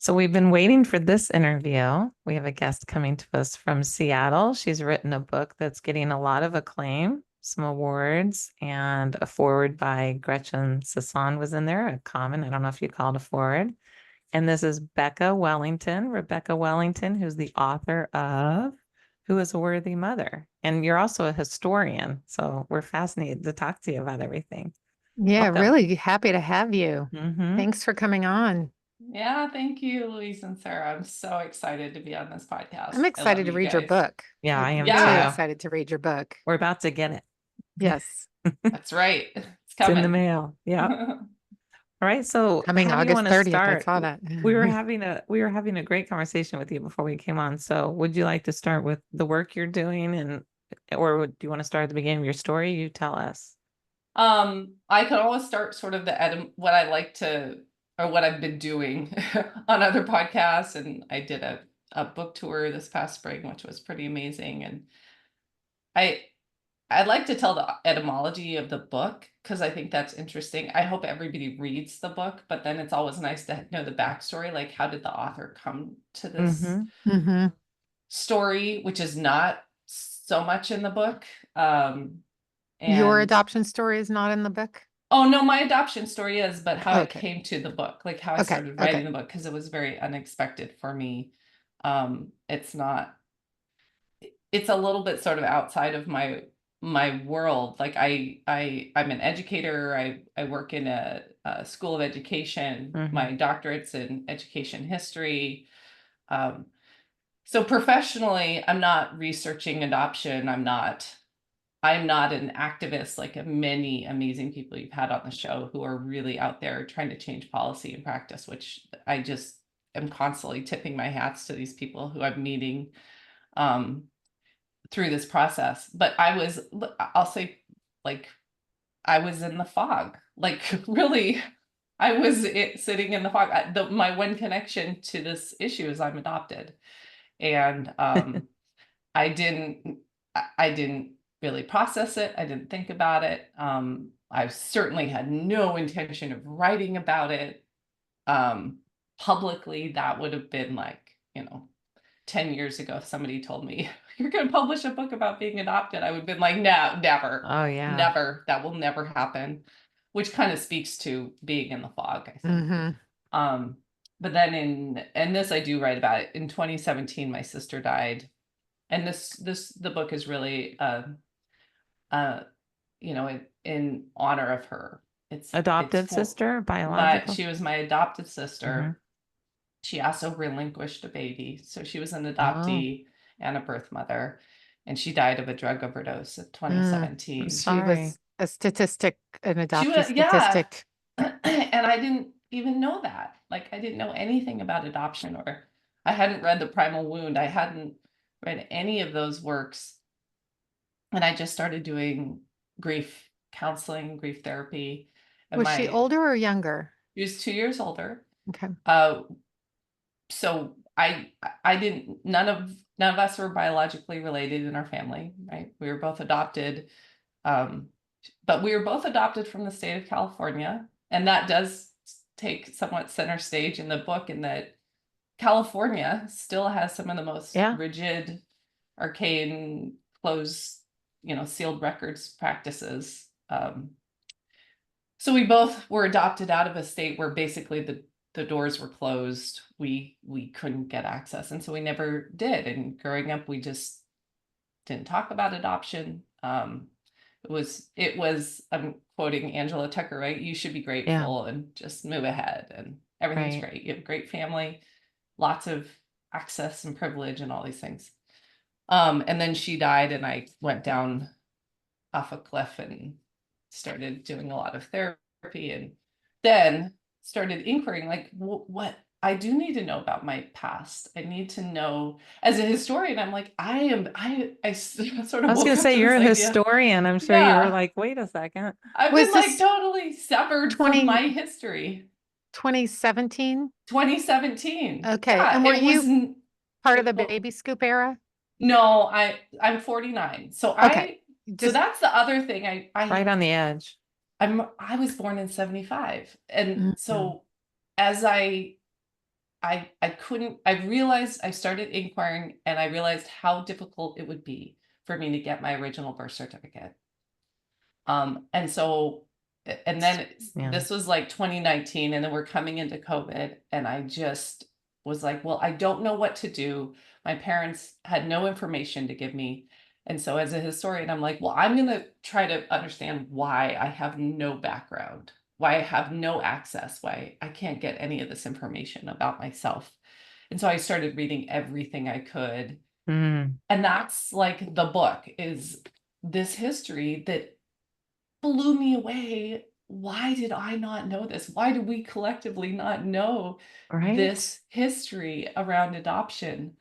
So we've been waiting for this interview. We have a guest coming to us from Seattle. She's written a book that's getting a lot of acclaim, some awards, and a foreword by Gretchen Sasson was in there, a comment. I don't know if you call it a foreword. And this is Rebecca Wellington, who's the author of Who is a Worthy Mother? And you're also a historian. So we're fascinated to talk to you about everything. Yeah, Welcome. really happy to have you. Hmm. Thanks for coming on. Yeah, thank you, Louise and Sarah. I'm so excited to be on this I'm podcast. I love excited to you read your guys. book. Yeah, I I'm am really Yeah, too. excited to read your book. We're about to get it. Yes, that's right. It's It's in the coming. mail. Yeah. All right. So coming how do you want August to 30th. I start? saw that. We were having a great conversation with you before we came on. So would you like to start with the work you're doing or do you want to start at the beginning of your story? You tell us. I could always start sort of what I like to or what I've been doing on other podcasts, and I did a book tour this past spring, which was pretty amazing. And I I'd like to tell the etymology of the book because I think that's interesting. I hope everybody reads the book, but then it's always nice to know the backstory, like how did the author come to this Mm-hmm. hmm story, which is not so much in the book. Um, Your and adoption story is not in the book? oh no, my adoption story is, but how it Okay. came to the book, like how I Okay. started Okay. writing the book, because it was very unexpected for me. It's not it's a little bit sort of outside of my world. Like I'm an educator. I work in a school of education. Mm-hmm. My doctorate's in education history. Um, so professionally, I'm not researching adoption. I'm not an activist like many amazing people you've had on the show who are really out there trying to change policy and practice, which I just am constantly tipping my hats to these people who I'm meeting. Um, through this process. But I'll say, like, I was in the fog. Like, really, sitting in the fog. My one connection to this issue is I'm adopted. And I didn't, I didn't really process it. I didn't think about it. I certainly had no intention of writing about it publicly. That would have been like, 10 years ago, if somebody told me you're going to publish a book about being adopted, I would have been like, no, never, Oh yeah. never. That will never happen, which kind of speaks to being in the fog, I think. hmm Um, but then and this I do write about it. In 2017, my sister died. And the book is really, uh, in honor of her. It's Adopted for sister, biological. she was my adopted Mm-hmm. sister. She also relinquished a baby. So she was an Oh, adoptee and a birth mother. And she died of a drug overdose in I'm 2017. She sorry. was a statistic, an She adoptee was, yeah. statistic. And I didn't even know that. Like, I didn't know anything about adoption, or I hadn't read The Primal Wound. I hadn't read any of those works. And I just started doing grief counseling, grief therapy. And Was she older or younger? she was 2 years older. Okay. Uh, so I didn't none of us were biologically related in our family, right? We were both adopted, um, but we were both adopted from the state of California, and that does take somewhat center stage in the book, in that California still has some of the most Yeah. rigid, arcane, closed, sealed records practices. So we both were adopted out of a state where basically the doors were closed. We couldn't get access, and so we never did. And growing up, we just didn't talk about adoption. It was I'm quoting Angela Tucker, right? You should be Yeah. grateful and just move ahead, and everything's Right. great. You have a great family, lots of access and privilege and all these things. And then she died, and I went down off a cliff and started doing a lot of therapy, and then started inquiring, like, what I do need to know about my past. I need to know, as a historian, I'm like, I sort I of was woke gonna up say to you're this a idea. historian. I'm sure you were Yeah, like, wait a second. I've been Was like this totally severed from 20 my history. 2017? 2017. Okay. Yeah, And were it was you part of the well, baby scoop era? no, I'm 49. Okay. So Just that's the other thing. Right on the edge. I was born in 75. And Mhm. so as I I realized, I started inquiring, and I realized how difficult it would be for me to get my original birth certificate. And so, and then Yeah. this was like 2019, and then we're coming into COVID, and I just was like, well, I don't know what to do. My parents had no information to give me. And so as a historian, I'm like, well, I'm going to try to understand why I have no background, why I have no access, why I can't get any of this information about myself. And so I started reading everything I could. Mm, And that's like the book, is this history that blew me away. Why did I not know this? Why do we collectively not know right? this history around adoption?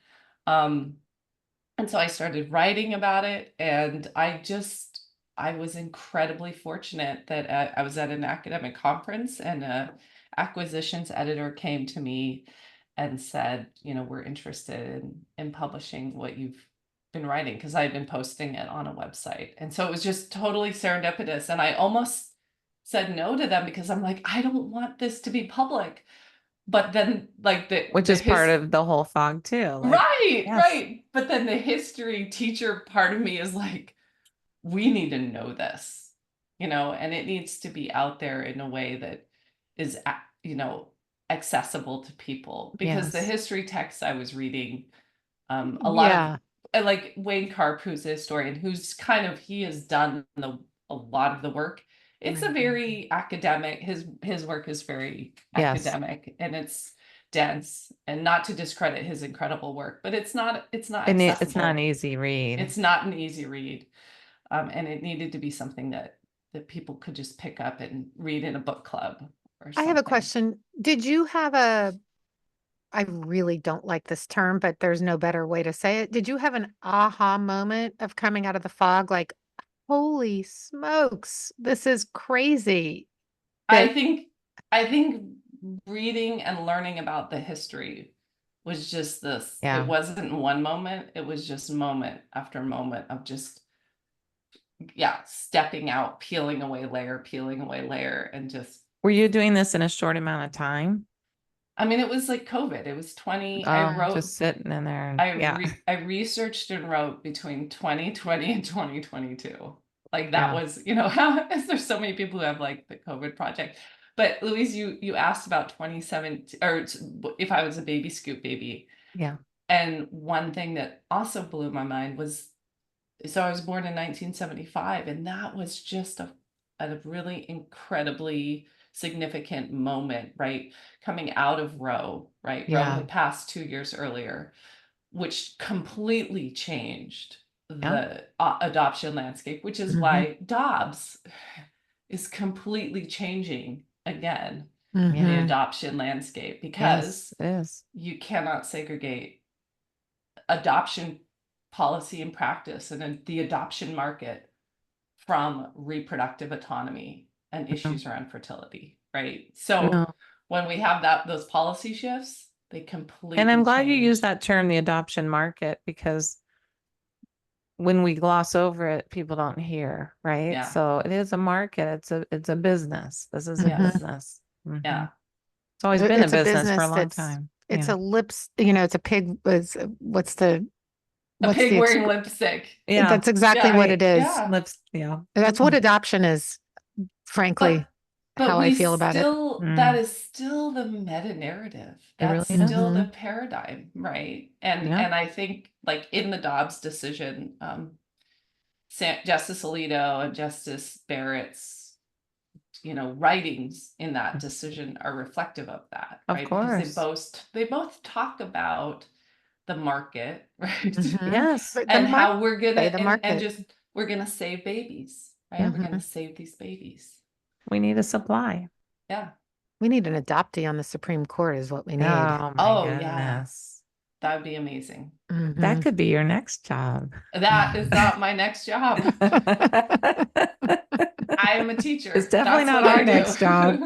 Um, and so I started writing about it, and I was incredibly fortunate that I was at an academic conference, and a acquisitions editor came to me and said, we're interested in publishing what you've been writing, because I had been posting it on a website. And so it was just totally serendipitous. And I almost said no to them because I'm like, I don't want this to be public. But then like Which is part of the whole fog too. Like, right, yes. right. But then the history teacher part of me is like, we need to know this, and it needs to be out there in a way that is, accessible to people. Because the Yes. history texts I was reading, a lot Yeah. of, like Wayne Karp, who's a historian, he has done a lot of the work. It's a Right. very academic, his work is very Yes. academic, and it's dense, and not to discredit his incredible work, but it's not It's not an accessible. easy read. It's not an easy read. And it needed to be something that people could just pick up and read in a book club or I have a something. question. Did you have I really don't like this term, but there's no better way to say it. Did you have an aha moment of coming out of the fog? Like, holy smokes, this is crazy. I That, think I think reading and learning about the history was just this. Yeah. It wasn't one moment, it was just moment after moment of just, stepping out, peeling away layer, and just, Were you doing this in a short amount of time? I mean, it was like COVID. It was 20, I Oh, wrote, just sitting in there. And, I yeah. I researched and wrote between 2020 and 2022. Like that Yeah. was, how is there so many people who have like the COVID project. But Louise, you asked about 2017, or if I was a baby scoop baby. Yeah. And one thing that also blew my mind was, so I was born in 1975, and that was just a really incredibly significant moment, right? Coming out of Roe, right? Roe Yeah. had passed 2 years earlier, which completely changed Yeah. the adoption landscape, which is Mhm. why Dobbs is completely changing again the Mhm. adoption landscape, Yes, because it is. you cannot segregate adoption policy and practice and then the adoption market from reproductive autonomy and issues around fertility, right? So No. when we have those policy shifts, they completely And I'm glad you change. used that term, the adoption market, because when we gloss over it, people don't hear, right? Yeah. So it is a market. It's a business. This is a Yes. business. Mhm. Yeah. It's always been a It's a business for a business long that's, time. it's Yeah. a lips, it's a pig, what's the, A what's pig the, wearing lipstick. Yeah. that's exactly Yeah, what it is. yeah. Lips. Yeah. That's what adoption is, frankly, But how I feel about it. that is still the meta narrative. It really That's is. still the Mhm. paradigm, right? And Yeah. I think, like, in the Dobbs decision, Justice Alito and Justice Barrett's, writings in that decision are reflective of that, Of right? Because course. they both talk about the market, right? Mhm. Yes. But And how we're gonna, the and market. just, we're gonna save babies, right? We're gonna save these babies. We need a supply. Yeah. We need an adoptee on the Supreme Court is what we need. Oh my Oh, yeah. goodness. That would be amazing. Mhm. That could be your next job. That is not my next job. I am a teacher. It's definitely That's not what our I next do. job.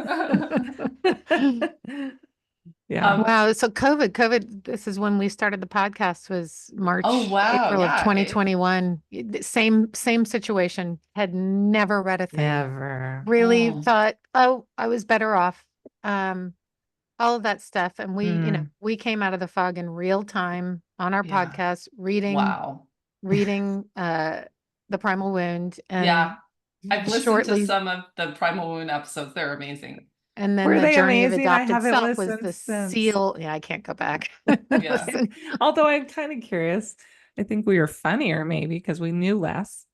Yeah. Wow. So COVID, this is when we started the podcast, was March, Oh, wow. April of Yeah. 2021. Same situation. Had never read a thing. Never. Really Mm. thought, oh, I was better off. all of that stuff. And Mm. we came out of the fog in real time on our Yeah. podcast, reading Wow. The Primal Wound, Yeah. and I've listened to shortly, some of the Primal Wound episodes. They're amazing. and then Were the they journey of amazing? I adopted haven't self was listened the since. seal. Yeah, I can't go back. Yeah. Listen. Although I'm kind of curious. I think we were funnier maybe because we knew less.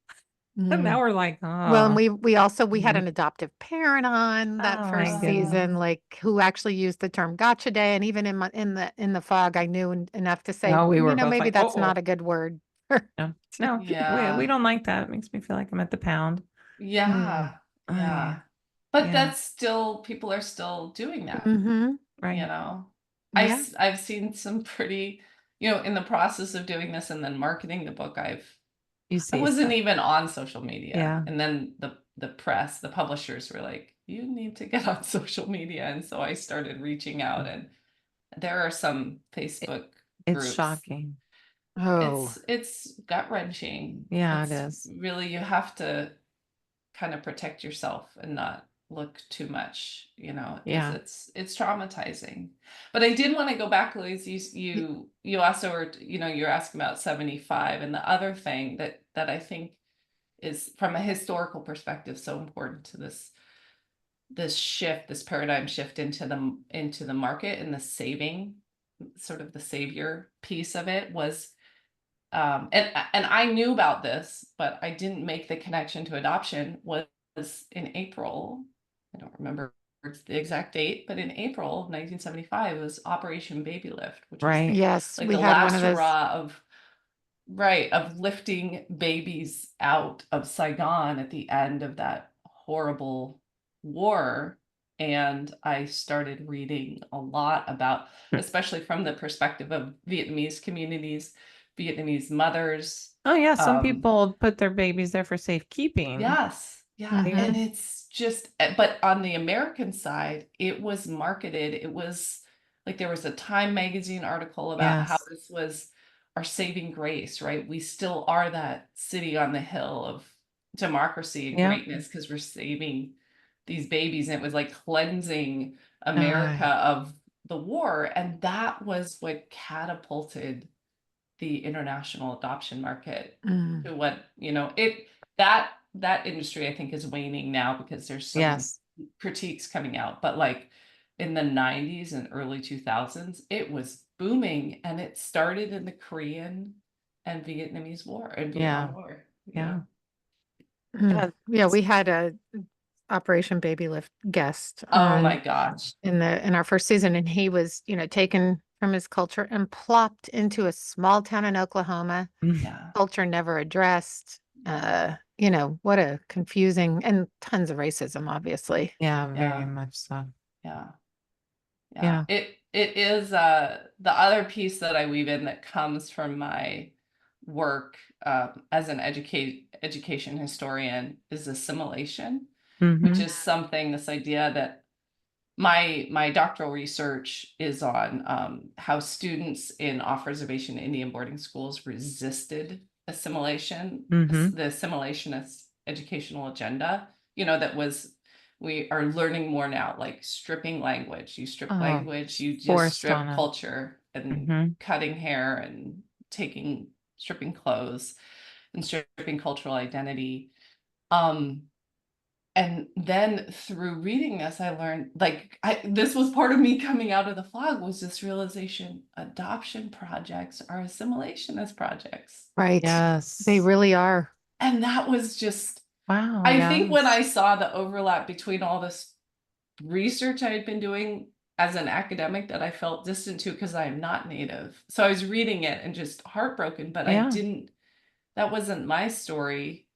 And now Mm. we're like, Well, and oh, we had mm, an adoptive parent on that oh my first goodness. season, like who actually used the term gotcha day. And even in the fog, I knew enough to say, No, we were both maybe like, that's not oh, a good word. no, no, we Yeah. don't like that. It makes me feel like I'm at the pound. Mm. Yeah. I, Yeah. But yeah, that's still, people are still doing that, Mm-hmm. right. Yeah. I've seen some pretty, in the process of doing this and then marketing the book, You I see wasn't stuff. even on social media. Yeah. And then the press, the publishers were like, you need to get on social media. And so I started reaching out, and there are some Facebook It's groups. shocking. Oh, It's gut-wrenching. Yeah, it It's is. really, you have to kind of protect yourself and not look too much, because Yeah. it's traumatizing. But I did want to go back, Louise. You also were, you're asking about 75, and the other thing that I think is, from a historical perspective, so important to this shift, this paradigm shift into the market, and the saving, sort of the savior piece of it was, and I knew about this, but I didn't make the connection to adoption, was in April. I don't remember the exact date, but in April of 1975 was Operation Babylift, which was Right. yes, like we the had one last of those. hurrah of lifting babies out of Saigon at the end of that horrible war. And I started reading a lot about, especially from the perspective of Vietnamese communities, Vietnamese mothers. Oh yeah, some people put their babies there for safekeeping. Yes. Yeah. Mhm. And it's just, but on the American side, it was marketed. It was like, there was a Time magazine article about how Yes. this was our saving grace, right? We still are that city on the hill of democracy and Yeah. greatness because we're saving these babies. And it was like cleansing America Aye. of the war. And that was what catapulted the international adoption market Mm. to what, that industry, I think, is waning now because there's some Yes. critiques coming out. But like in the 90s and early 2000s, it was booming, and it started in the Korean and Vietnamese War and Yeah. Vietnam War. Yeah. Mm. Yeah. Yeah, we had a Operation Babylift guest Oh my on gosh. in our first season, and he was, taken from his culture and plopped into a small town in Oklahoma. Yeah. Culture never addressed. What a confusing, and tons of racism, obviously. Yeah, very Yeah. much so. Yeah. Yeah. Yeah. It is the other piece that I weave in that comes from my work as an education historian is assimilation, which Mm-hmm. is something, this idea that my doctoral research is on how students in off-reservation Indian boarding schools resisted assimilation, Mm-hmm. the assimilationist educational agenda, that was, we are learning more now, like stripping language. You strip Oh, language, you just forced on strip us. culture, and Mm-hmm. cutting hair and stripping clothes and stripping cultural identity. Um, and then through reading this, I learned, like, this was part of me coming out of the fog, was this realization: adoption projects are assimilationist projects. Right. They Yes. really are. And that was just, Wow. I think when I Yes. saw the overlap between all this research I had been doing as an academic that I felt distant to because I am not Native. So I was reading it and just heartbroken, but Yeah. that wasn't my story.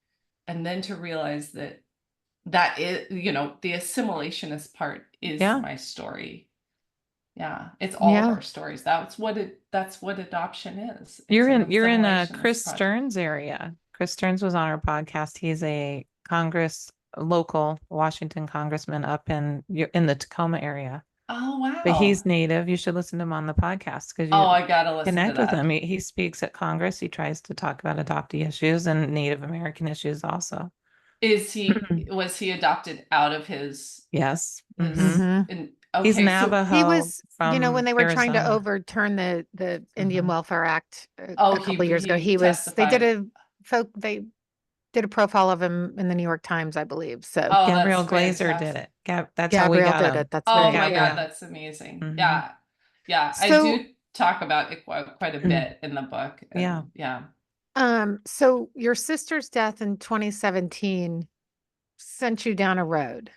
And then to realize that is, the assimilationist part is Yeah. my story. Yeah, it's all of Yeah. our stories. That's what adoption is. It's You're an in a assimilationist Chris project. Stearns area. Chris Stearns was on our podcast. He's a local Washington congressman up in the Tacoma area. Oh But wow. he's Native. You should listen to him on the podcast because Oh, you I gotta listen to connect with that. him. He speaks at Congress. He tries to talk about adoptee issues and Native American issues also. Was he adopted out of his Yes. Mm-hmm. He's Okay, so He Navajo was, when from they were trying to Arizona. overturn the Indian Mhm. Welfare Act oh, a couple years ago, he they did testified. they did a profile of him in the New York Times, I believe. So Oh, that's Gabrielle Glazer did fantastic. it. That's how we Gabrielle got did it. him. That's Oh right. my Yeah. God, Gabrielle. that's amazing. Hmm. Yeah. Yeah, I So, do talk about it quite a bit in the book. Yeah. And yeah. so your sister's death in 2017 sent you down a road,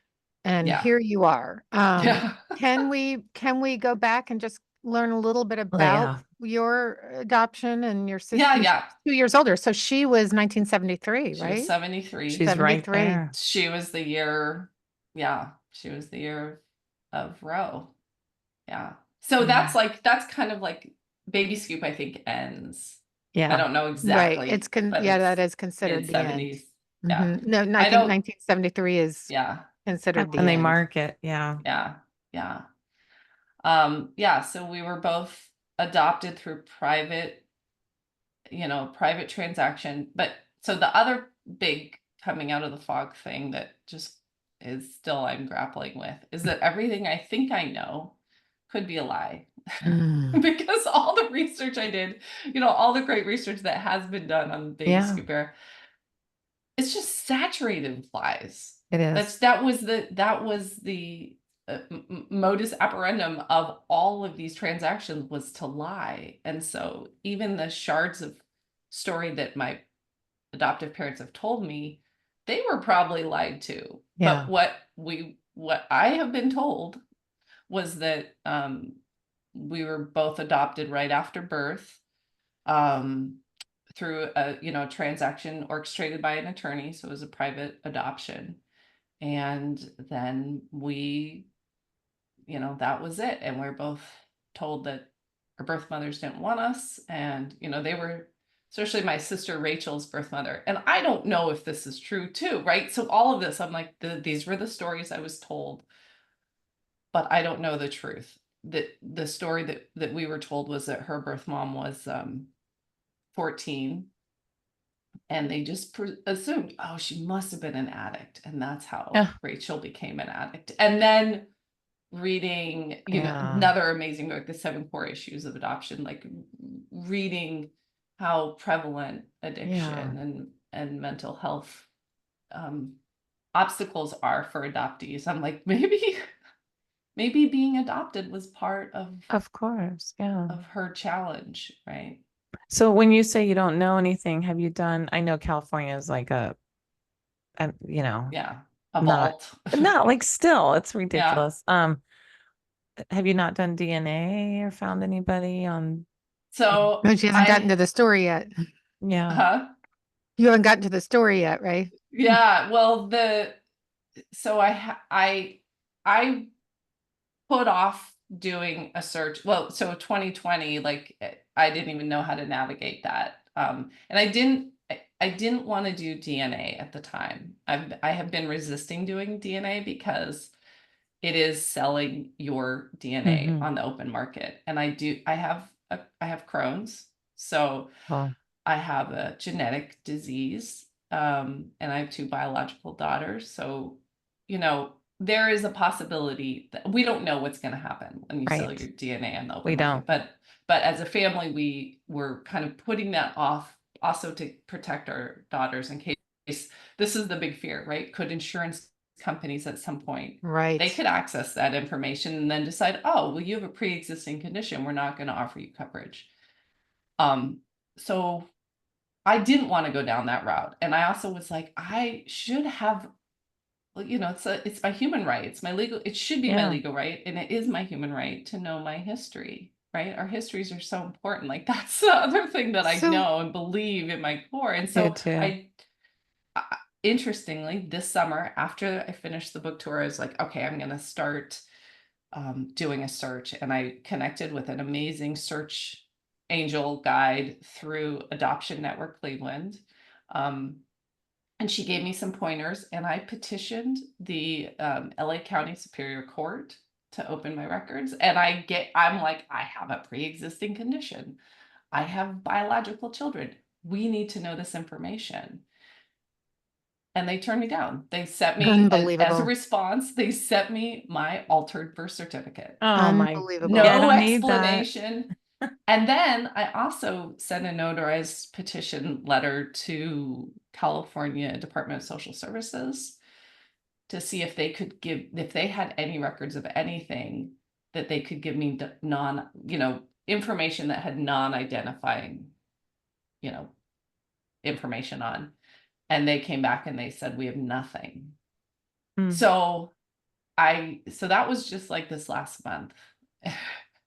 and Yeah. here you are. Yeah. Can we go back and just learn a little bit Oh, about yeah. your adoption and your Yeah, sister? yeah. 2 years older, so she was 1973, She was right? 73. She's right 73. there. She was the year, yeah, she was the year of Roe. Yeah. So Yeah. that's kind of like Baby Scoop, I think, ends. I Yeah. don't know Right. exactly, but Yeah, that it's is considered mid the end. 70s. Yeah. No, no, I I think don't, 1973 is yeah, considered When the they end. mark it. Yeah. yeah, yeah. Yeah, so we were both adopted through private transaction. But so the other big coming out of the fog thing that just is still I'm grappling with is that everything I think I know could be a lie. Mm. Because all the research I did, all the great research that has been done on Baby Yeah. Scooper, it's just saturated with lies. It is. That was the modus operandum of all of these transactions was to lie. And so even the shards of story that my adoptive parents have told me, they were probably lied to. Yeah. But what I have been told was that we were both adopted right after birth, um, through a transaction orchestrated by an attorney, so it was a private adoption. And then that was it. And we're both told that our birth mothers didn't want us, and they were, especially my sister Rachel's birth mother. And I don't know if this is true too, right? So all of this, I'm like, these were the stories I was told, but I don't know the truth. That the story that we were told was that her birth mom was 14, and they just assumed, oh, she must have been an addict, and that's how Yeah. Rachel became an addict. And then reading, Yeah. another amazing book, The 7 Core Issues of Adoption, like reading how prevalent Yeah. addiction and mental health obstacles are for adoptees. I'm like, maybe being adopted was part Of course. Yeah. of her challenge, right? So when you say you don't know anything, have you done, I know California is like a Yeah, a not, vault. not like still, it's Yeah. ridiculous. Have you not done DNA or found anybody on, So No, she hasn't gotten I, to the story yet. yeah. huh? You haven't gotten to the story yet, right? Yeah. Well, so I put off doing a search. Well, so 2020, like I didn't even know how to navigate that. And I didn't want to do DNA at the time. I have been resisting doing DNA because it is selling your DNA Hmm. on the open market. And I have Crohn's. So Well, I have a genetic disease, and I have 2 biological daughters. So, there is a possibility that we don't know what's going to happen when you sell right. your DNA on the We open don't. market. But as a family, we were kind of putting that off also to protect our daughters in case this is the big fear, right? Could insurance companies at some point, they Right. could access that information and then decide, oh, well, you have a pre-existing condition, we're not going to offer you coverage. So I didn't want to go down that route. And I also was like, I should have, well, it's my human right. It should be my Yeah. legal right. And it is my human right to know my history, right? Our histories are so important. Like that's the other thing that I So, know and believe in my core. And Do so too. interestingly, this summer, after I finished the book tour, I was like, okay, I'm going to start doing a search. And I connected with an amazing search angel guide through Adoption Network Cleveland. And she gave me some pointers, and I petitioned the LA County Superior Court to open my records. And I'm like, I have a pre-existing condition. I have biological children. We need to know this information. and they turned me down. They sent me, as a Unbelievable. response, they sent me my altered birth certificate. Oh my, Unbelievable. yeah, I No don't need that. explanation. And then I also sent a notarized petition letter to California Department of Social Services to see if they could give, if they had any records of anything that they could give me non, information that had non-identifying, information on. And they came back and they said, we have nothing. Mm. So that was just like this last month.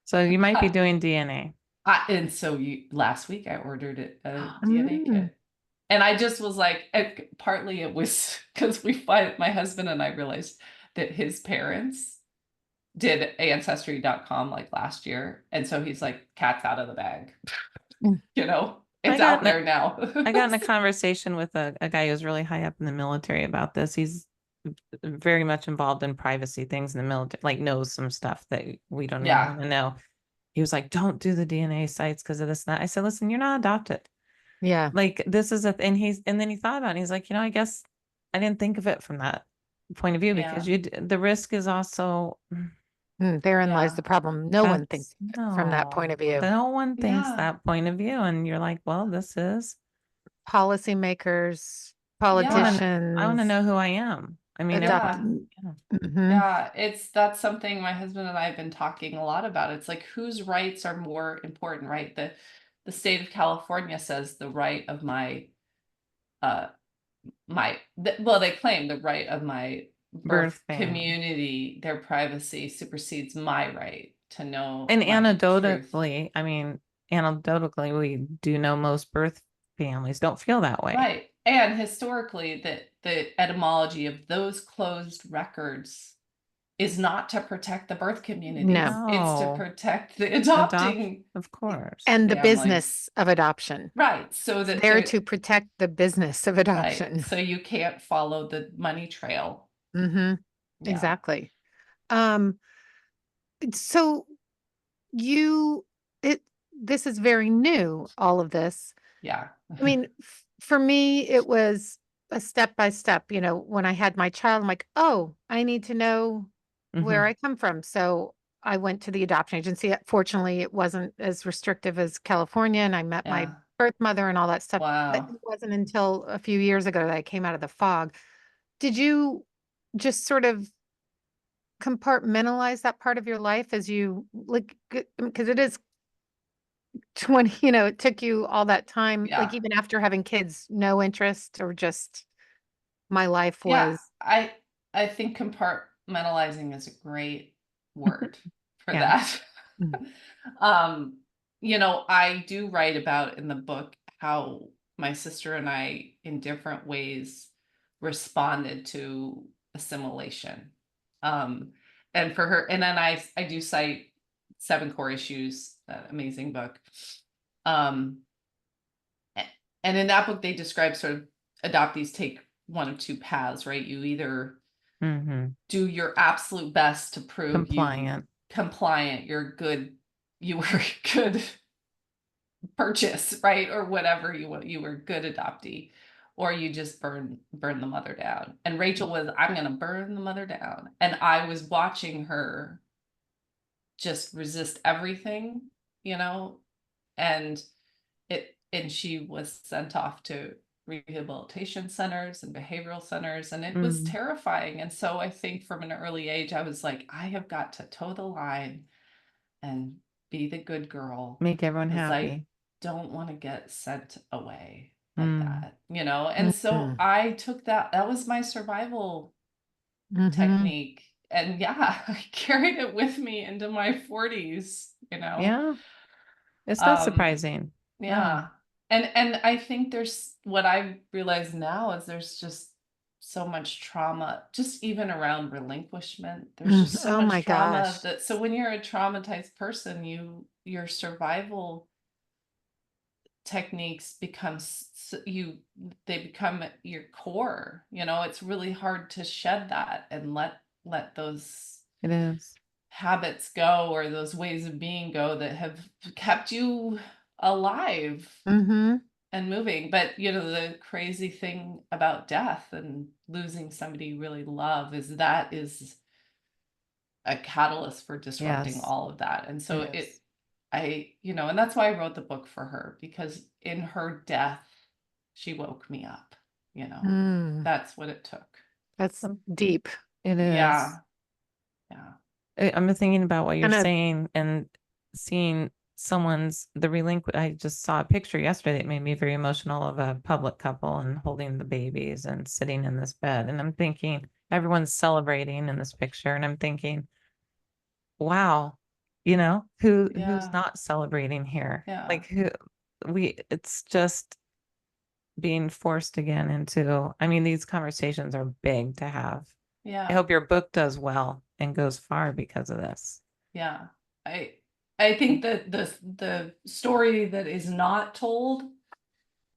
So you might be doing DNA. And so last week I ordered a DNA kit. And I just was like, partly it was because my husband and I realized that his parents did ancestry.com like last year. And so he's like, cat's out of the bag. It's out there now. I got in a conversation with a guy who's really high up in the military about this. He's very much involved in privacy things in the military, like knows some stuff that we don't even want to know. He was like, don't do the DNA sites because of this and that. I said, listen, you're not adopted. Yeah. Like this is and then he thought about it and he's like, I guess I didn't think of it from that point of view because the risk is also therein lies the problem. No one thinks from that point of view. No one thinks that point of view. And you're like, well, this is policymakers, politicians. I want to know who I am. I mean, that's something my husband and I have been talking a lot about. It's like, whose rights are more important, right? The state of California says the right of they claim the right of my birth community, their privacy supersedes my right to know. And anecdotally, we do know most birth families don't feel that way. Right. And historically, the etymology of those closed records is not to protect the birth community. No. It's to protect the adopting. Of course. And the business of adoption. Right. So that they're to protect the business of adoption. Right. So you can't follow the money trail. Mm-hmm. Yeah. Exactly. So this is very new, all of this. Yeah. I mean, for me, it was a step by step. When I had my child, I'm like, oh, I need to know where I come from. So I went to the adoption agency. Fortunately, it wasn't as restrictive as California, and I met my birth mother and all that stuff. Wow. But it wasn't until a few years ago that I came out of the fog. Did you just sort of compartmentalize that part of your life as you because it is 20, it took you all that time, like even after having kids, no interest, or just my life was. I think compartmentalizing is a great word for that. I do write about in the book how my sister and I in different ways responded to assimilation. And for her, and then I do cite 7 Core Issues, that amazing book. And in that book, they describe sort of adoptees take one of 2 paths, right? You either do your absolute best to prove compliant, you were good purchase, right? Or whatever you were good adoptee, or you just burn the mother down. And Rachel was, I'm going to burn the mother down. And I was watching her just resist everything, and she was sent off to rehabilitation centers and behavioral centers, and it was terrifying. And so I think from an early age, I was like, I have got to toe the line and be the good girl. Make everyone happy. I don't want to get sent away like that, And so I took that was my survival technique. And I carried it with me into my 40s, Yeah. It's not surprising. Yeah. And I think what I realize now is there's just so much trauma, just even around relinquishment. There's just so much trauma so when you're a traumatized person, your survival techniques they become your core. It's really hard to shed that and let those habits go, or those ways of being go that have kept you alive. and moving. But you know, the crazy thing about death and losing somebody you really love is that is a catalyst for disrupting Yes, all of that. And so it is. you know, and that's why I wrote the book for her, because in her death, she woke me up, you know, Mm, that's what it took. that's deep. It is. Yeah. Yeah. I'm thinking about what you're And saying and seeing I just saw a picture yesterday that made me very emotional of a public couple and holding the babies and sitting in this bed. And I'm thinking everyone's celebrating in this picture. And I'm thinking, wow, who's Yeah. not celebrating here? Yeah. Like it's just being forced again into, I mean, these conversations are big to have. I Yeah. hope your book does well and goes far because of this. Yeah. I I think that the story that is not told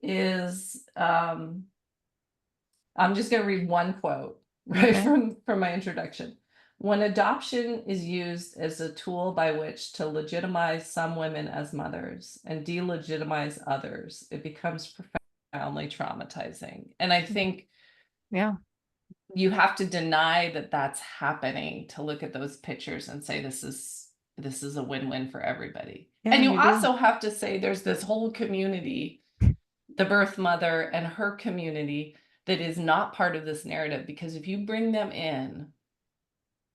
is I'm just going to read one quote right Okay. from my introduction. When adoption is used as a tool by which to legitimize some women as mothers and delegitimize others, it becomes profoundly traumatizing. And I think Yeah. you have to deny that that's happening to look at those pictures and say this is a win-win for everybody. Yeah, And you you do. also have to say there's this whole community, the birth mother and her community, that is not part of this narrative, because if you bring them in,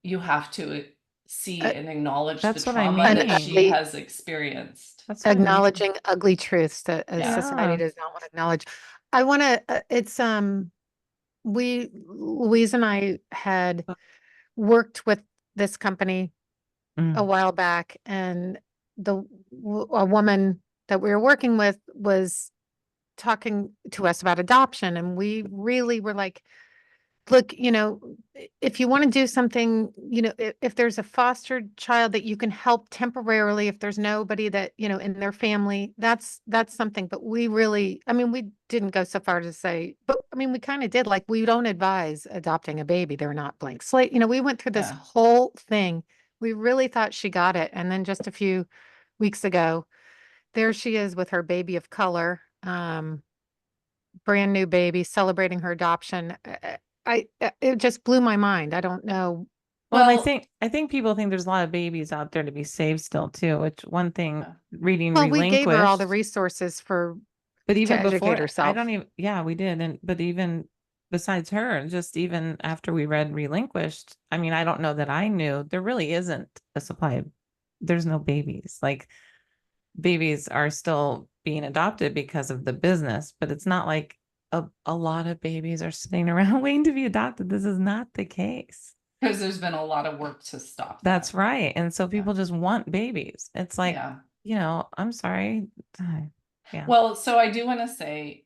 you have to see and acknowledge the That's what I trauma an that she mean. ugly, has experienced. That's what I mean. acknowledging ugly truths that Yeah. society Yeah. does not want to acknowledge. I want to, Louise and I had worked with this company a Mm. while back, and a woman that we were working with was talking to us about adoption, and we really were like, look, if you want to do something, if there's a fostered child that you can help temporarily, if there's nobody that, in their family, that's something. But we really, I mean, we didn't go so far to say, but I mean, we kind of did, like, we don't advise adopting a baby. They're not blank slate. We went through this Yeah. whole thing. We really thought she got it. And then just a few weeks ago, there she is with her baby of color. Brand new baby, celebrating her adoption. It just blew my mind. I don't know. Well, and Well, I think people think there's a lot of babies out there to be saved still too, which one thing yeah. reading Well, we gave her all the Relinquished, resources but to even educate before, I don't herself. even, yeah, we did. But even besides her, just even after we read Relinquished, I mean, I don't know that I knew there really isn't a supply of, there's no babies. Like babies are still being adopted because of the business, but it's not like a lot of babies are sitting around waiting to be adopted. This is not the case. Because there's been a lot of work to stop that. That's right. And so Yeah. people just want babies. It's like, Yeah. I'm sorry. Yeah. Well, so I do want to say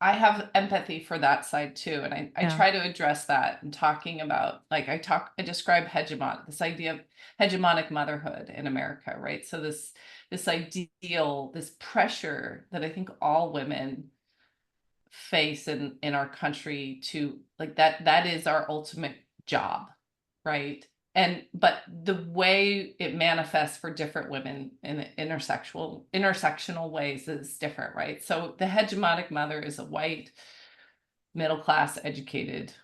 I have empathy for that side too. And I Yeah. try to address that and talking about, like, I describe this idea of hegemonic motherhood in America, right? So this ideal, this pressure that I think all women face in our country, to like, that is our ultimate job, right? And but the way it manifests for different women in intersectional ways is different, right? So the hegemonic mother is a white, middle class, educated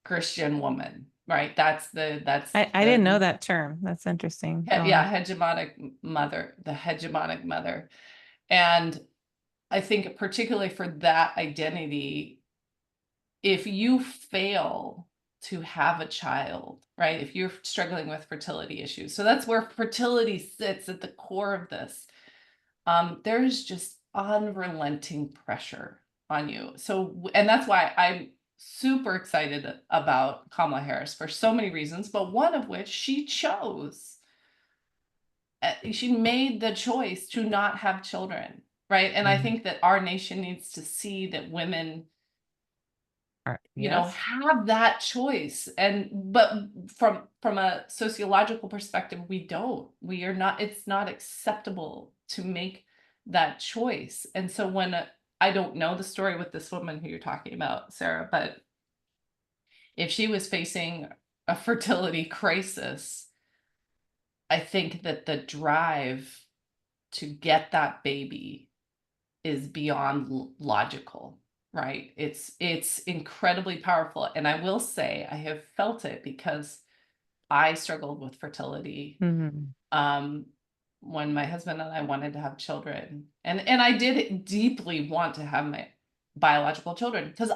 Christian woman, right? I didn't know that term. That's interesting. Go Yeah, on. hegemonic mother, the hegemonic mother. And I think particularly for that identity, if you fail to have a child, right? If you're struggling with fertility issues, so that's where fertility sits at the core of this. There's just unrelenting pressure on you. So, and that's why I'm super excited about Kamala Harris for so many reasons, but one of which she chose. She made the choice to not have children, right? And I think that our nation needs to see that women, Yes. have that choice. But from a sociological perspective, we are not, it's not acceptable to make that choice. And so I don't know the story with this woman who you're talking about, Sarah, but if she was facing a fertility crisis, I think that the drive to get that baby is beyond logical, right? It's incredibly powerful. And I will say I have felt it because I struggled with fertility when my husband and I wanted to have children. And I did deeply want to have my biological children because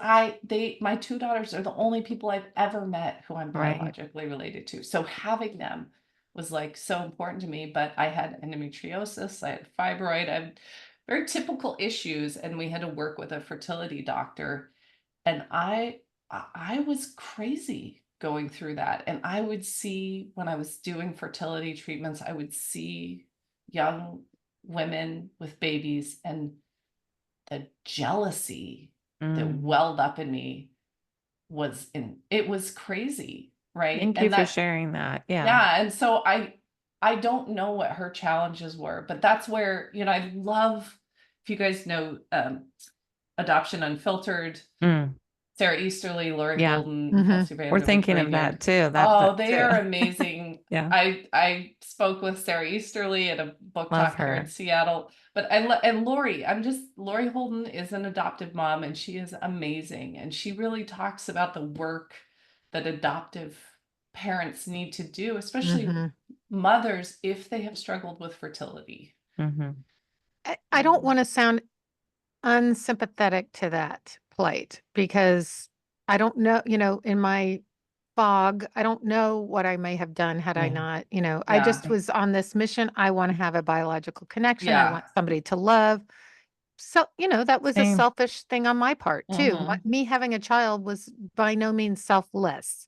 my two daughters are the only people I've ever met who I'm Right. biologically related to. So having them was like so important to me. But I had endometriosis, I had fibroid, I had very typical issues, and we had to work with a fertility doctor. And I was crazy going through that. And I would see, when I was doing fertility treatments, I would see young women with babies, and the jealousy that welled up in me it was crazy, right? Thank you for sharing that. Yeah. Yeah. And so I don't know what her challenges were, but that's where, I love, if you guys know, Adoption Unfiltered, Sarah Easterly, Lori Yeah. Golden, Kelsey We're Vanderbeek, thinking of that too. They are amazing. Yeah. I spoke with Sarah Easterly at a book Love talk here in her. Seattle, but and Lori, Lori Holden is an adoptive mom, and she is amazing. And she really talks about the work that adoptive parents need to do, especially mothers, if they have struggled with fertility. I don't want to sound unsympathetic to that plight because I don't know, in my fog, I don't know what I may have done had I not, I just was on this mission. I want to have a biological connection. I want somebody to love. So, that was a Same. selfish thing on my part too. Me having a child was by no means selfless.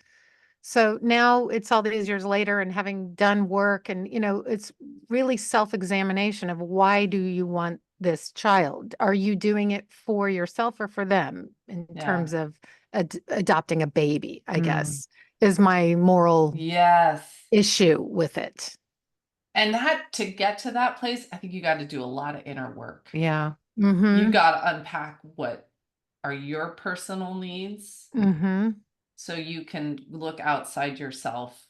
So now it's all these years later and having done work and, it's really self-examination of why do you want this child? Are you doing it for yourself or for them in terms of adopting a baby, I guess, is my moral issue with it. And to get to that place, I think you got to do a lot of inner work. Yeah. You got to unpack what are your personal needs. So you can look outside yourself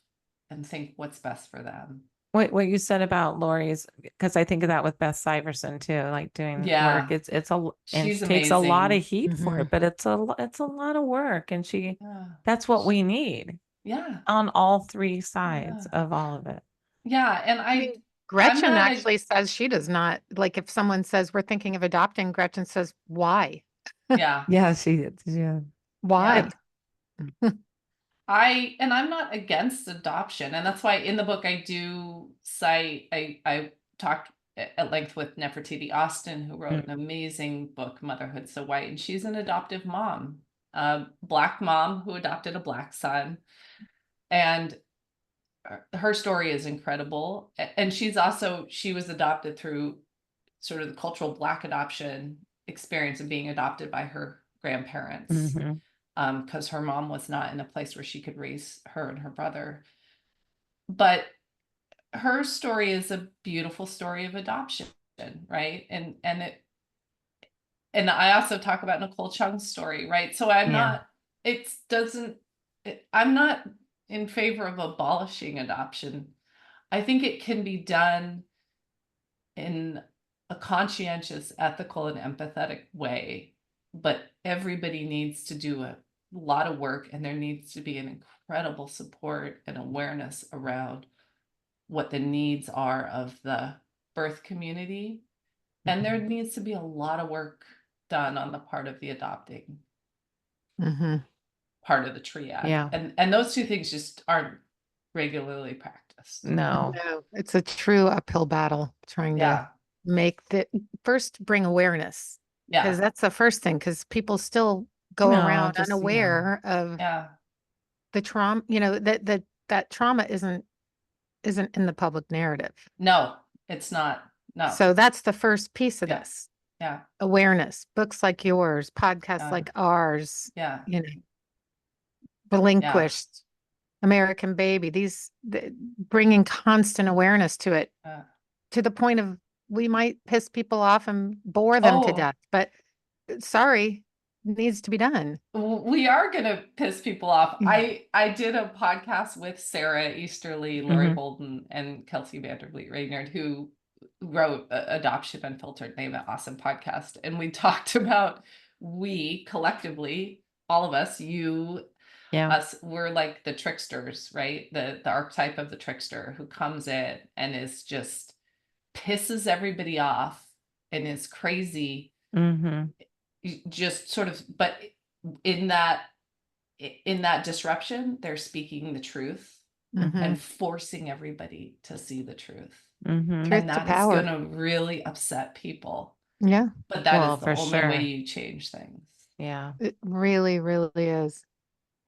and think what's best for them. What you said about Lori's, because I think of that with Beth Syverson too, like doing work. It takes a lot of heat for it, but it's a lot of work, and that's what we need. Yeah. On all three sides of all of it. Yeah, and Gretchen actually says she does not like if someone says we're thinking of adopting. Gretchen says why? Yeah. Yeah, she did. Yeah. Why? I'm not against adoption, and that's why in the book I do cite, I talked at length with Nefertiti Austin, who wrote an amazing book, Motherhood So White, and she's an adoptive mom, a Black mom who adopted a Black son, and her story is incredible. And she was adopted through sort of the cultural Black adoption experience of being adopted by her grandparents. Because her mom was not in a place where she could raise her and her brother. But her story is a beautiful story of adoption, right? And I also talk about Nicole Chung's story, right? So I'm not in favor of abolishing adoption. I think it can be done in a conscientious, ethical, and empathetic way, but everybody needs to do a lot of work, and there needs to be an incredible support and awareness around what the needs are of the birth community. And there needs to be a lot of work done on the part of the adopting part of the triad. Yeah. And those two things just aren't regularly practiced. No, it's a true uphill battle trying to make bring awareness. Because that's the first thing, because people still go around unaware of the trauma, that trauma isn't in the public narrative. No, it's not. No. So that's the first piece of this. Yeah. Awareness, books like yours, podcasts like ours, Relinquished, American Baby, bringing constant awareness to it to the point of we might piss people off and bore them to death, but sorry, it needs to be done. We are going to piss people off. I did a podcast with Sarah Easterly, Lori Holden, and Kelsey Vanderbeek Raynard, who wrote Adoption Unfiltered. They have an awesome podcast. And we talked about, we collectively, all of us, you, Yeah. us, we're like the tricksters, right? The archetype of the trickster who comes in and is just pisses everybody off and is crazy. Mm-hmm. Just sort of, but in that disruption, they're speaking the truth Mhm. and forcing everybody to see the truth. Mm-hmm. Truth And to that is power. going to really upset people. Yeah, But that Well, is the for only way sure. you change things. Yeah. it really, really is.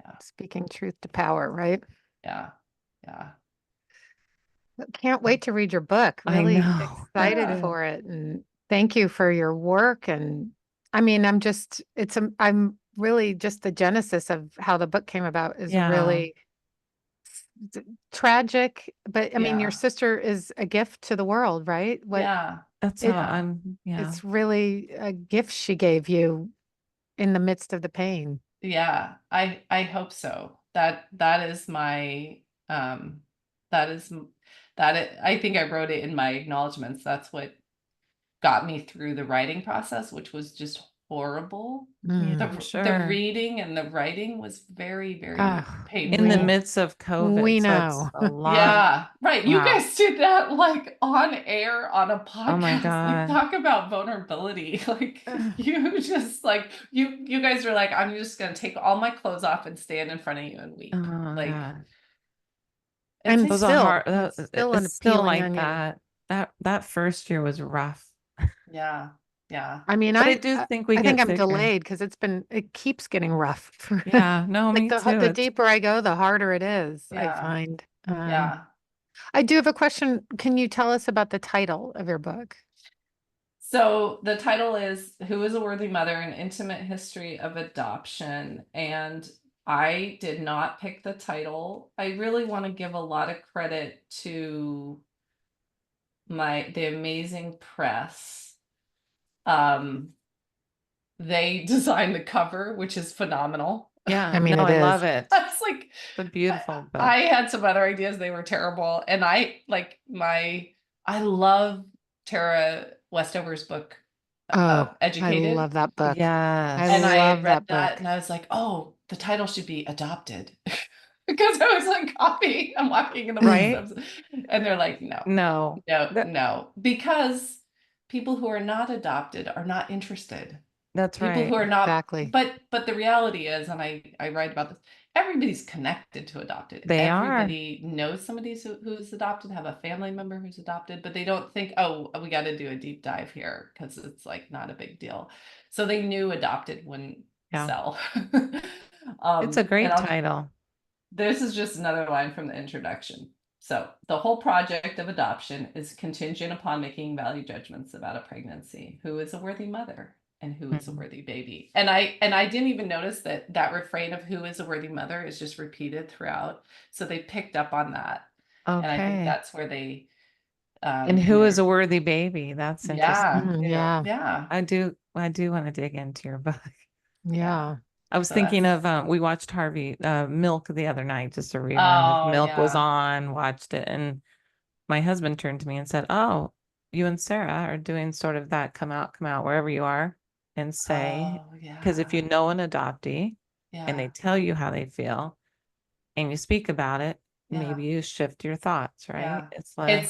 Yeah. Speaking truth to power, right? Yeah. Yeah. Can't wait to read your book. I Really know. excited Yeah. for it. And thank you for your work. And I mean, I'm really just the genesis of how the book came about is Yeah. really tragic. But I mean, your Yeah. sister is a gift to the world, right? Yeah. That's It- how I'm, yeah. It's really a gift she gave you in the midst of the pain. Yeah. I hope so. That is my that is I think I wrote it in my acknowledgments. That's what got me through the writing process, which was just horrible. Mm. Yeah, The for sure. reading and the writing was very, very Ah, In the painful. midst of COVID. we So it's know. a lot. Yeah, right. You Wow. guys did that like on air on a Oh my podcast. God. Like, talk about vulnerability. Like you just like you guys were like, I'm just gonna take all my clothes off and stand in front of you and weep. Oh Like God. it And It was takes a still, hard, it's still an it's still appealing like onion. that first year was rough. yeah, yeah. I mean, But I do think we I think get I'm thicker. delayed because it keeps getting rough. Yeah, no, Like me too. the It's deeper I go, the harder it is, I Yeah. find. Yeah. I do have a question. Can you tell us about the title of your book? So the title is Who is a Worthy Mother? An Intimate History of Adoption. And I did not pick the title. I really want to give a lot of credit to the amazing press. They designed the cover, which is phenomenal. Yeah, I mean, no, it I is. love it. It's like It's a beautiful book. I had some other ideas, they were terrible. And I love Tara Westover's book, Oh, I Educated. love that book. I Yes. And I love had read that that book. and I was like, oh, the title should be Adopted. Because I was like, copy, I'm walking in the Right? woods. And they're like, no, No. no. Because people who are not adopted are not interested. That's People who right. are not, Exactly. but the reality is, and I write about this, everybody's connected to adopted. They are. Everybody knows somebody who's adopted, have a family member who's adopted, but they don't think, oh, we got to do a deep dive here because it's like not a big deal. So they knew adopted wouldn't Yeah. sell. It's a And great title. this is just another line from the introduction. So the whole project of adoption is contingent upon making value judgments about a pregnancy. Who is a worthy mother? And who is a worthy baby? And I didn't even notice that refrain of who is a worthy mother is just repeated throughout. So they picked up on that. And I think Okay. that's where they And who is a worthy baby? That's Yeah. interesting too. Yeah. Yeah. I do want to dig into your book. Yeah. I was So thinking that's of we watched Harvey Milk the other night, just a rerun of oh Milk was yeah. on, watched it, and my husband turned to me and said, "Oh, you and Sarah are doing sort of that come out wherever you are and say, Oh because if you yeah. know an adoptee and they Yeah. tell you how they feel and you speak about it, Yeah. maybe you shift your thoughts, right? Yeah. It's like,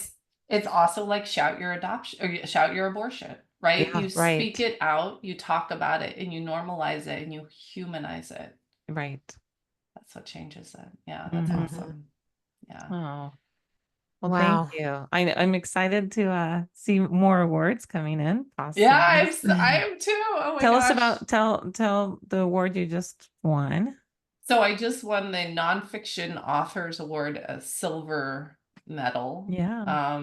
It's also like shout your adoption or shout your abortion, right? yeah, You speak right, it out, you talk about it, and you normalize it and you humanize it. right. That's what changes it. Yeah, that's Mhm. awesome. Yeah. Oh, well, Wow. thank you. I'm excited to see more awards coming in, Yeah, possibly. I am too. Oh my Tell us gosh. about tell the award you just won. So I just won the Nonfiction Authors Award, a silver medal. Yeah.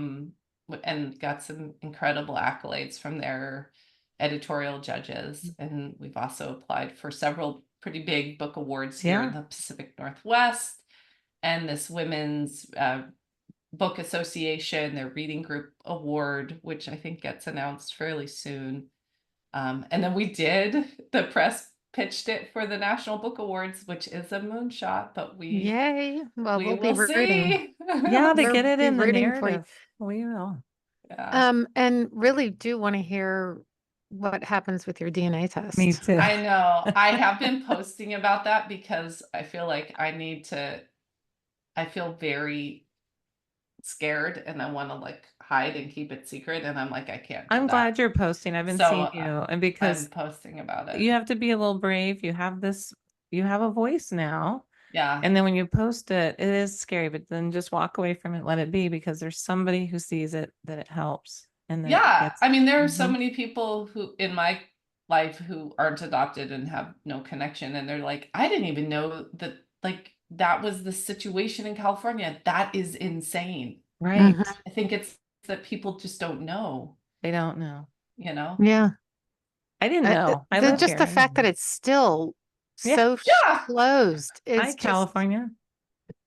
And got some incredible accolades from their editorial judges. And we've also applied for several pretty big book awards here in Yeah. the Pacific Northwest. And this Women's Book Association, their Reading Group Award, which I think gets announced fairly soon. And then the press pitched it for the National Book Awards, which is a moonshot, but Yay. Well, we we'll be will rooting. see. Yeah, they We'll get it be in the rooting for you. narrative. We will. Yeah. And really do want to hear what happens with your DNA test. Me too. I know. I have been posting about that because I feel like I feel very scared and I want to like hide and keep it secret. And I'm like, I can't do I'm that. glad you're posting. I've been So seeing you, and I'm because posting about it. you have to be a little brave. You have a voice now. Yeah. And then when you post it, it is scary, but then just walk away from it, let it be, because there's somebody who sees it that it helps. And then it Yeah. gets, I mean, there are so Mhm. many people who in my life who aren't adopted and have no connection. And they're like, I didn't even know that like that was the situation in California. That is insane. Right. Mhm. I think it's that people just don't know, They don't know. you know? Yeah. I didn't know. I live Just here. the I didn't fact that know. it's still Yeah. so Yeah. closed Hi, is just, California.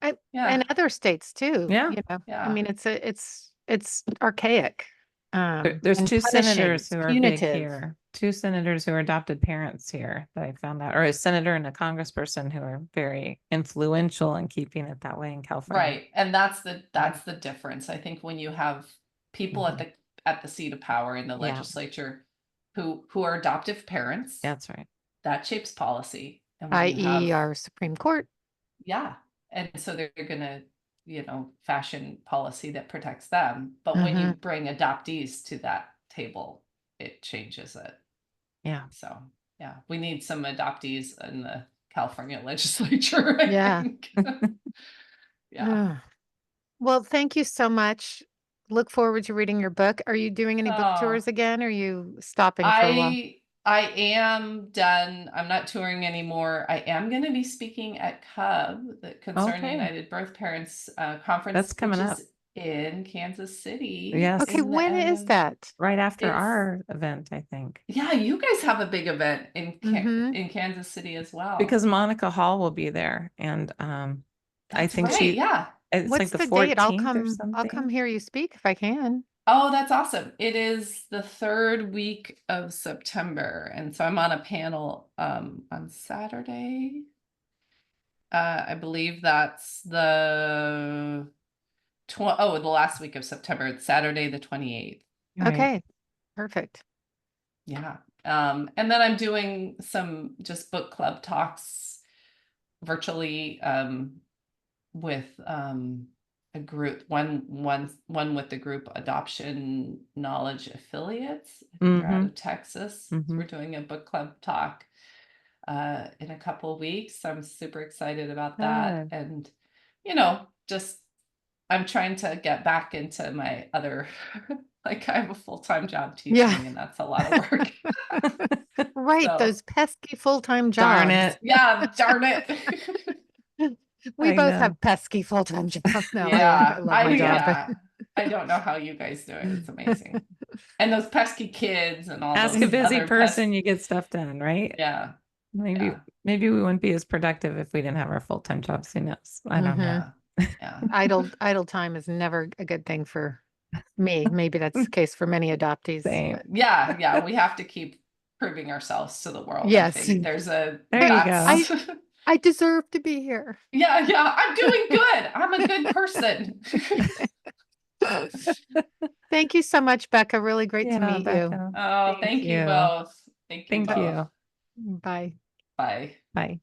and Yeah. other states too, Yeah. you know. I Yeah. mean, it's archaic, There's and two punishing, senators it's who are big punitive. here. Two senators who are adopted parents here that I found out, or a senator and a congressperson who are very influential in keeping it that way in California. Right. And that's the difference. I think when you have people Mhm. at the seat of power in the Yeah. legislature who are adoptive parents, That's right. that shapes policy. And when you i.e. have our Supreme Court. yeah. And so they're gonna, fashion policy that protects them. But when you Mhm. bring adoptees to that table, it changes it. Yeah. So yeah, we need some adoptees in the California legislature, I Yeah. think. Yeah. Ugh. Well, thank you so much. Look forward to reading your book. Are you doing any book Oh, tours again? Or are you stopping for a while? I am done. I'm not touring anymore. I am going to be speaking at CUB, the Concerned Okay. United Birth Parents conference, That's which coming up. is in Kansas City Yes. Okay, in the when end is of that? Right after it's our event, I think. yeah, you guys have a big event Mhm. in Kansas City as well. Because Monica Hall will be there. And I That's think right. Yeah. it's like What's the the date? I'll 14th or come something. hear you speak if I can. Oh, that's awesome. It is the third week of September. And so I'm on a panel on Saturday. I believe that's the the last week of September. It's Saturday the 28th. Right. Okay. Perfect. Yeah. And then I'm doing some just book club talks virtually with a group, one with the group Adoption Knowledge Affiliates. I think they're out Mm-hmm. of Texas. So Mm-hmm. we're doing a book club talk in a couple of weeks. I'm super excited about that. Good. And, just I'm trying to get back into my other, like I have a full-time job Yeah. teaching, and that's a lot of work. Right. So, Those pesky full-time Darn jobs. it. yeah, darn it. We I both have know. pesky full-time jobs. No, I Yeah, love my job, but I don't know how you guys do it. It's amazing. And those pesky kids and all Ask a those busy other person, you get stuff done, right? yeah, Maybe yeah, maybe we wouldn't be as productive if we didn't have our full-time jobs. Who knows? I don't know. yeah, yeah. idle time is never a good thing for me. Maybe that's the case for many adoptees, Same. but Yeah, we have to keep proving ourselves to the world. I yes. think There you I go. I deserve to be here. yeah, I'm doing good. I'm a good person. Thank you so much, Becca. Really great to Yeah, meet you. Oh, Thank thank you you. both. Thank you Thank both. you. Bye. Bye. Bye.